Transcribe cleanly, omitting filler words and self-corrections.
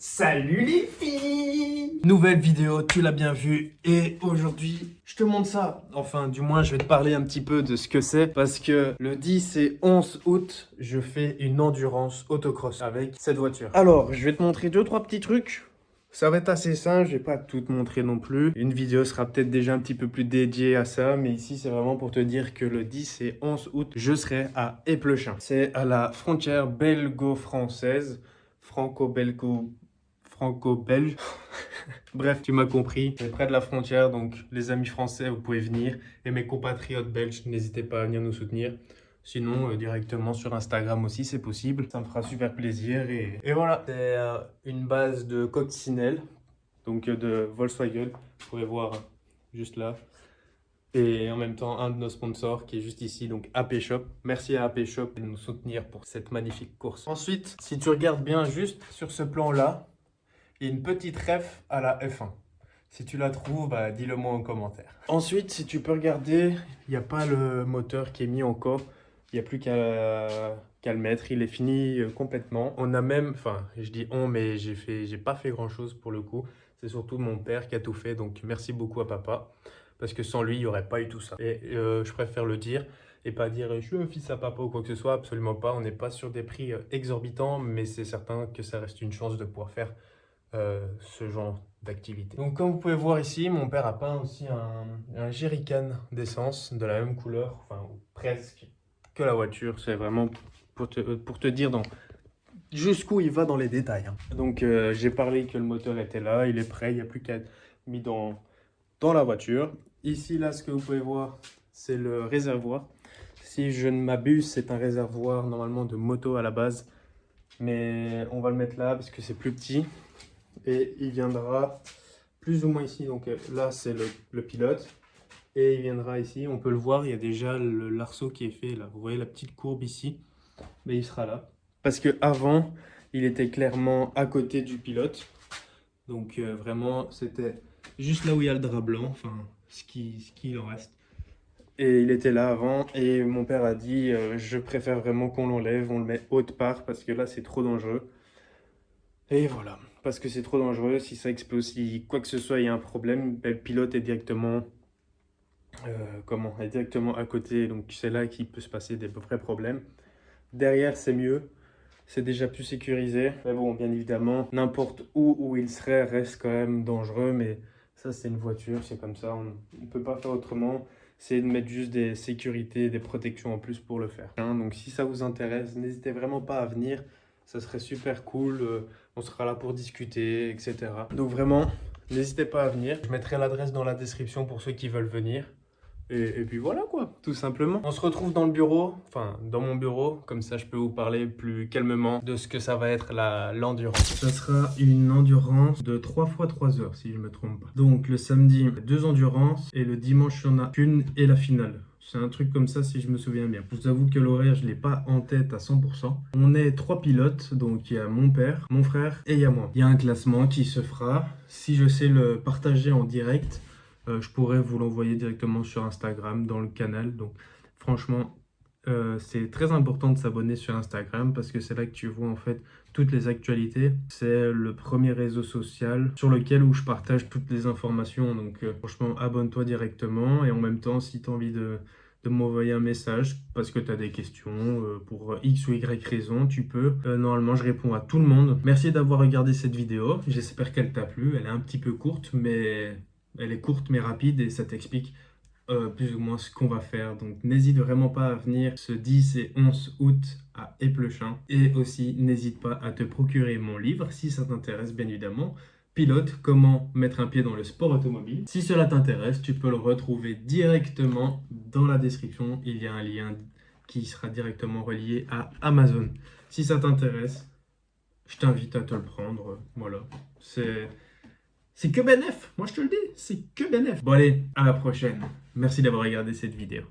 Salut les filles! Nouvelle vidéo, tu l'as bien vu, et aujourd'hui, je te montre ça. Enfin, du moins, je vais te parler un petit peu de ce que c'est, parce que le 10 et 11 août, je fais une endurance autocross avec cette voiture. Alors, je vais te montrer 2-3 petits trucs. Ça va être assez simple, je vais pas tout te montrer non plus. Une vidéo sera peut-être déjà un petit peu plus dédiée à ça, mais ici c'est vraiment pour te dire que le 10 et 11 août, je serai à Éplechin. C'est à la frontière belgo-française, franco-belge. Bref, tu m'as compris. C'est près de la frontière, donc les amis français, vous pouvez venir. Et mes compatriotes belges, n'hésitez pas à venir nous soutenir. Sinon, directement sur Instagram aussi, c'est possible. Ça me fera super plaisir. Et voilà. C'est une base de coccinelle, donc de Volkswagen. Vous pouvez voir juste là. Et en même temps, un de nos sponsors qui est juste ici, donc AP Shop. Merci à AP Shop de nous soutenir pour cette magnifique course. Ensuite, si tu regardes bien juste sur ce plan-là, il y a une petite ref à la F1. Si tu la trouves, bah, dis-le moi en commentaire. Ensuite, si tu peux regarder, il n'y a pas le moteur qui est mis encore. Il n'y a plus qu'à le mettre. Il est fini complètement. On a même, enfin, je dis on, mais j'ai pas fait grand-chose pour le coup. C'est surtout mon père qui a tout fait. Donc, merci beaucoup à papa. Parce que sans lui, il n'y aurait pas eu tout ça. Et je préfère le dire et pas dire je suis un fils à papa ou quoi que ce soit. Absolument pas. On n'est pas sur des prix exorbitants, mais c'est certain que ça reste une chance de pouvoir faire ce genre d'activité. Donc comme vous pouvez voir ici, mon père a peint aussi un jerrycan d'essence de la même couleur, enfin presque, que la voiture. C'est vraiment pour te dire jusqu'où il va dans les détails. Donc j'ai parlé que le moteur était là, il est prêt, il n'y a plus qu'à être mis dans la voiture. Ici, là, ce que vous pouvez voir, c'est le réservoir. Si je ne m'abuse, c'est un réservoir normalement de moto à la base, mais on va le mettre là parce que c'est plus petit. Et il viendra plus ou moins ici. Donc là, c'est le pilote. Et il viendra ici. On peut le voir, il y a déjà l'arceau qui est fait là. Vous voyez la petite courbe ici. Mais il sera là. Parce qu'avant, il était clairement à côté du pilote. Donc vraiment, c'était juste là où il y a le drap blanc. Enfin, ce qu'il en reste. Et il était là avant. Et mon père a dit, je préfère vraiment qu'on l'enlève. On le met haute part parce que là, c'est trop dangereux. Et voilà, parce que c'est trop dangereux, si ça explose, si quoi que ce soit, il y a un problème, ben, le pilote est directement, est directement à côté, donc c'est là qu'il peut se passer des vrais problèmes. Derrière, c'est mieux, c'est déjà plus sécurisé. Mais bon, bien évidemment, n'importe où il serait reste quand même dangereux, mais ça, c'est une voiture, c'est comme ça, on ne peut pas faire autrement. C'est de mettre juste des sécurités, des protections en plus pour le faire. Donc si ça vous intéresse, n'hésitez vraiment pas à venir. Ça serait super cool, on sera là pour discuter, etc. Donc vraiment, n'hésitez pas à venir. Je mettrai l'adresse dans la description pour ceux qui veulent venir. Et puis voilà quoi, tout simplement. On se retrouve dans le bureau, enfin dans mon bureau, comme ça je peux vous parler plus calmement de ce que ça va être l'endurance. Ça sera une endurance de 3 fois 3 heures si je ne me trompe pas. Donc le samedi, 2 endurances et le dimanche il n'y en a qu'une et la finale. C'est un truc comme ça si je me souviens bien. Je vous avoue que l'horaire, je ne l'ai pas en tête à 100%. On est 3 pilotes, donc il y a mon père, mon frère et il y a moi. Il y a un classement qui se fera. Si je sais le partager en direct, je pourrais vous l'envoyer directement sur Instagram, dans le canal. Donc franchement, c'est très important de s'abonner sur Instagram parce que c'est là que tu vois en fait toutes les actualités. C'est le premier réseau social sur lequel où je partage toutes les informations. Donc franchement, abonne-toi directement. Et en même temps, si tu as envie de m'envoyer un message parce que tu as des questions pour X ou Y raison, tu peux. Normalement, je réponds à tout le monde. Merci d'avoir regardé cette vidéo. J'espère qu'elle t'a plu. Elle est un petit peu courte, mais elle est courte mais rapide et ça t'explique plus ou moins ce qu'on va faire. Donc n'hésite vraiment pas à venir ce 10 et 11 août à Éplechin. Et aussi, n'hésite pas à te procurer mon livre si ça t'intéresse bien évidemment. Pilote, comment mettre un pied dans le sport automobile. Si cela t'intéresse, tu peux le retrouver directement dans la description. Il y a un lien qui sera directement relié à Amazon. Si ça t'intéresse, je t'invite à te le prendre. Voilà, c'est que bénéf, moi je te le dis, c'est que bénéf. Bon allez, à la prochaine. Merci d'avoir regardé cette vidéo.